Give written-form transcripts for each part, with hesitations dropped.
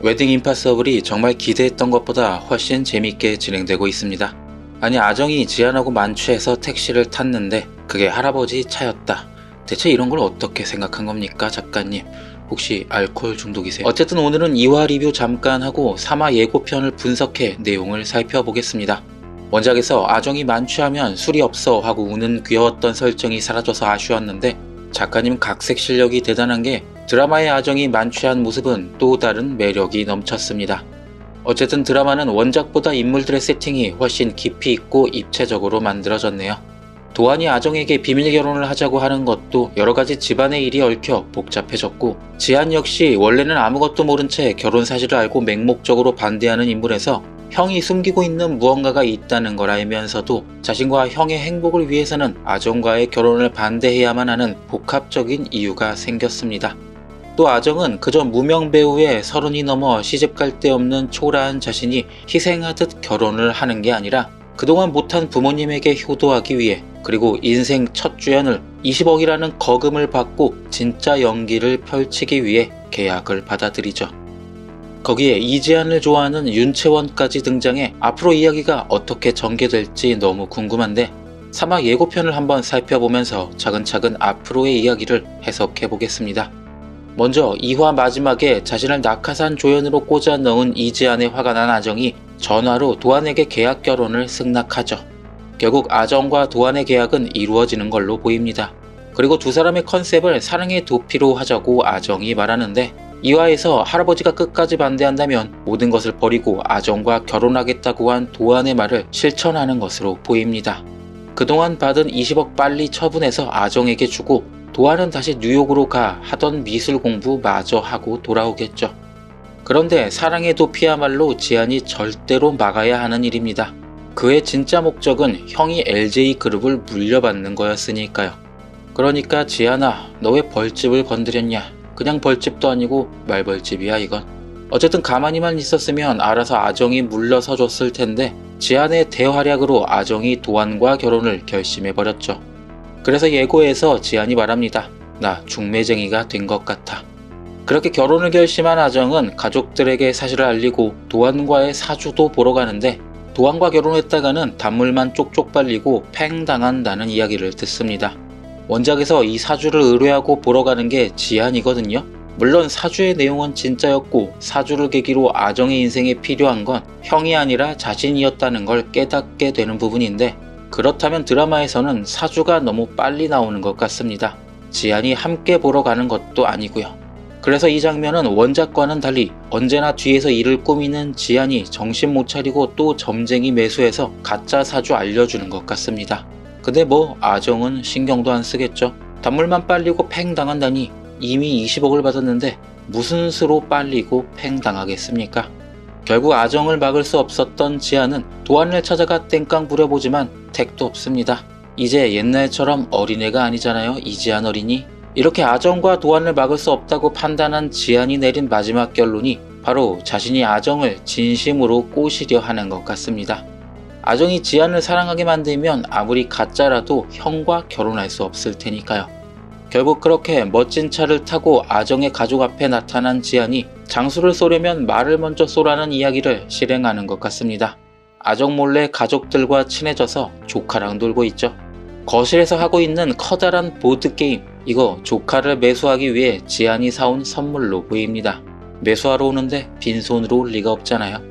웨딩 임파서블이 정말 기대했던 것보다 훨씬 재밌게 진행되고 있습니다. 아니, 아정이 지안하고 만취해서 택시를 탔는데 그게 할아버지 차였다. 대체 이런 걸 어떻게 생각한 겁니까, 작가님? 혹시 알코올 중독이세요? 어쨌든 오늘은 2화 리뷰 잠깐 하고 3화 예고편을 분석해 내용을 살펴보겠습니다. 원작에서 아정이 만취하면 술이 없어 하고 우는 귀여웠던 설정이 사라져서 아쉬웠는데 작가님 각색 실력이 대단한 게 드라마의 아정이 만취한 모습은 또 다른 매력이 넘쳤습니다. 어쨌든 드라마는 원작보다 인물들의 세팅이 훨씬 깊이 있고 입체적으로 만들어졌네요. 도안이 아정에게 비밀 결혼을 하자고 하는 것도 여러가지 집안의 일이 얽혀 복잡해졌고, 지안 역시 원래는 아무것도 모른 채 결혼 사실을 알고 맹목적으로 반대하는 인물에서 형이 숨기고 있는 무언가가 있다는 걸 알면서도 자신과 형의 행복을 위해서는 아정과의 결혼을 반대해야만 하는 복합적인 이유가 생겼습니다. 또 아정은 그저 무명 배우의 30이 넘어 시집갈 데 없는 초라한 자신이 희생하듯 결혼을 하는 게 아니라 그동안 못한 부모님에게 효도하기 위해, 그리고 인생 첫 주연을 20억이라는 거금을 받고 진짜 연기를 펼치기 위해 계약을 받아들이죠. 거기에 이지안을 좋아하는 윤채원까지 등장해 앞으로 이야기가 어떻게 전개될지 너무 궁금한데 3화 예고편을 한번 살펴보면서 차근차근 앞으로의 이야기를 해석해 보겠습니다. 먼저 2화 마지막에 자신을 낙하산 조연으로 꽂아 넣은 이지안의 화가 난 아정이 전화로 도안에게 계약 결혼을 승낙하죠. 결국 아정과 도안의 계약은 이루어지는 걸로 보입니다. 그리고 두 사람의 컨셉을 사랑의 도피로 하자고 아정이 말하는데 2화에서 할아버지가 끝까지 반대한다면 모든 것을 버리고 아정과 결혼하겠다고 한 도안의 말을 실천하는 것으로 보입니다. 그동안 받은 20억 빨리 처분해서 아정에게 주고 도안은 다시 뉴욕으로 가 하던 미술 공부 마저 하고 돌아오겠죠. 그런데 사랑의 도피야말로 지안이 절대로 막아야 하는 일입니다. 그의 진짜 목적은 형이 LJ그룹을 물려받는 거였으니까요. 그러니까 지안아, 너 왜 벌집을 건드렸냐? 그냥 벌집도 아니고 말벌집이야 이건. 어쨌든 가만히만 있었으면 알아서 아정이 물러서 줬을 텐데 지안의 대활약으로 아정이 도안과 결혼을 결심해버렸죠. 그래서 예고에서 지안이 말합니다. 나 중매쟁이가 된 것 같아. 그렇게 결혼을 결심한 아정은 가족들에게 사실을 알리고 도안과의 사주도 보러 가는데 도안과 결혼했다가는 단물만 쪽쪽 빨리고 팽 당한다는 이야기를 듣습니다. 원작에서 이 사주를 의뢰하고 보러 가는 게 지안이거든요. 물론 사주의 내용은 진짜였고 사주를 계기로 아정의 인생에 필요한 건 형이 아니라 자신이었다는 걸 깨닫게 되는 부분인데, 그렇다면 드라마에서는 사주가 너무 빨리 나오는 것 같습니다. 지안이 함께 보러 가는 것도 아니고요. 그래서 이 장면은 원작과는 달리 언제나 뒤에서 일을 꾸미는 지안이 정신 못 차리고 또 점쟁이 매수해서 가짜 사주 알려주는 것 같습니다. 근데 뭐 아정은 신경도 안 쓰겠죠. 단물만 빨리고 팽 당한다니 이미 20억을 받았는데 무슨 수로 빨리고 팽 당하겠습니까? 결국 아정을 막을 수 없었던 지안은 도안을 찾아가 땡깡 부려보지만 택도 없습니다. 이제 옛날처럼 어린애가 아니잖아요, 이지안 어린이. 이렇게 아정과 도안을 막을 수 없다고 판단한 지안이 내린 마지막 결론이 바로 자신이 아정을 진심으로 꼬시려 하는 것 같습니다. 아정이 지안을 사랑하게 만들면 아무리 가짜라도 형과 결혼할 수 없을 테니까요. 결국 그렇게 멋진 차를 타고 아정의 가족 앞에 나타난 지안이 장수를 쏘려면 말을 먼저 쏘라는 이야기를 실행하는 것 같습니다. 아정 몰래 가족들과 친해져서 조카랑 놀고 있죠. 거실에서 하고 있는 커다란 보드게임, 이거 조카를 매수하기 위해 지안이 사온 선물로 보입니다. 매수하러 오는데 빈손으로 올 리가 없잖아요.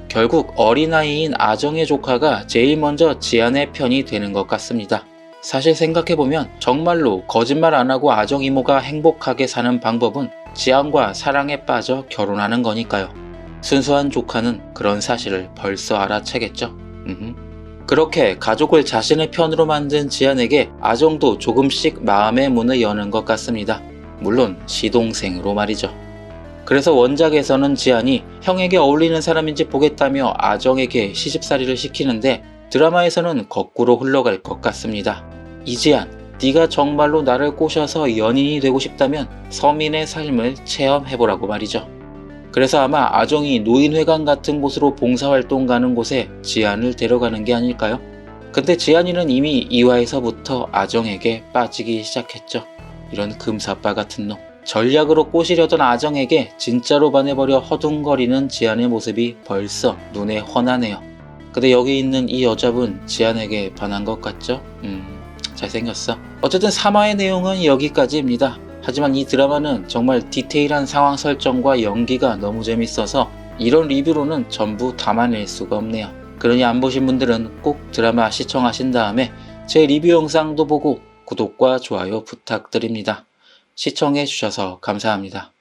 결국 어린아이인 아정의 조카가 제일 먼저 지안의 편이 되는 것 같습니다. 사실 생각해보면 정말로 거짓말 안하고 아정 이모가 행복하게 사는 방법은 지안과 사랑에 빠져 결혼하는 거니까요. 순수한 조카는 그런 사실을 벌써 알아채겠죠. 그렇게 가족을 자신의 편으로 만든 지안에게 아정도 조금씩 마음의 문을 여는 것 같습니다. 물론 시동생으로 말이죠. 그래서 원작에서는 지안이 형에게 어울리는 사람인지 보겠다며 아정에게 시집살이를 시키는데 드라마에서는 거꾸로 흘러갈 것 같습니다. 이지안, 네가 정말로 나를 꼬셔서 연인이 되고 싶다면 서민의 삶을 체험해보라고 말이죠. 그래서 아마 아정이 노인회관 같은 곳으로 봉사활동 가는 곳에 지안을 데려가는 게 아닐까요? 근데 지안이는 이미 2화에서부터 아정에게 빠지기 시작했죠. 이런 금사빠 같은 놈. 전략으로 꼬시려던 아정에게 진짜로 반해버려 허둥거리는 지안의 모습이 벌써 눈에 훤하네요. 근데 여기 있는 이 여자분 지안에게 반한 것 같죠? 잘생겼어. 어쨌든 3화의 내용은 여기까지입니다. 하지만 이 드라마는 정말 디테일한 상황 설정과 연기가 너무 재밌어서 이런 리뷰로는 전부 담아낼 수가 없네요. 그러니 안 보신 분들은 꼭 드라마 시청하신 다음에 제 리뷰 영상도 보고 구독과 좋아요 부탁드립니다. 시청해 주셔서 감사합니다.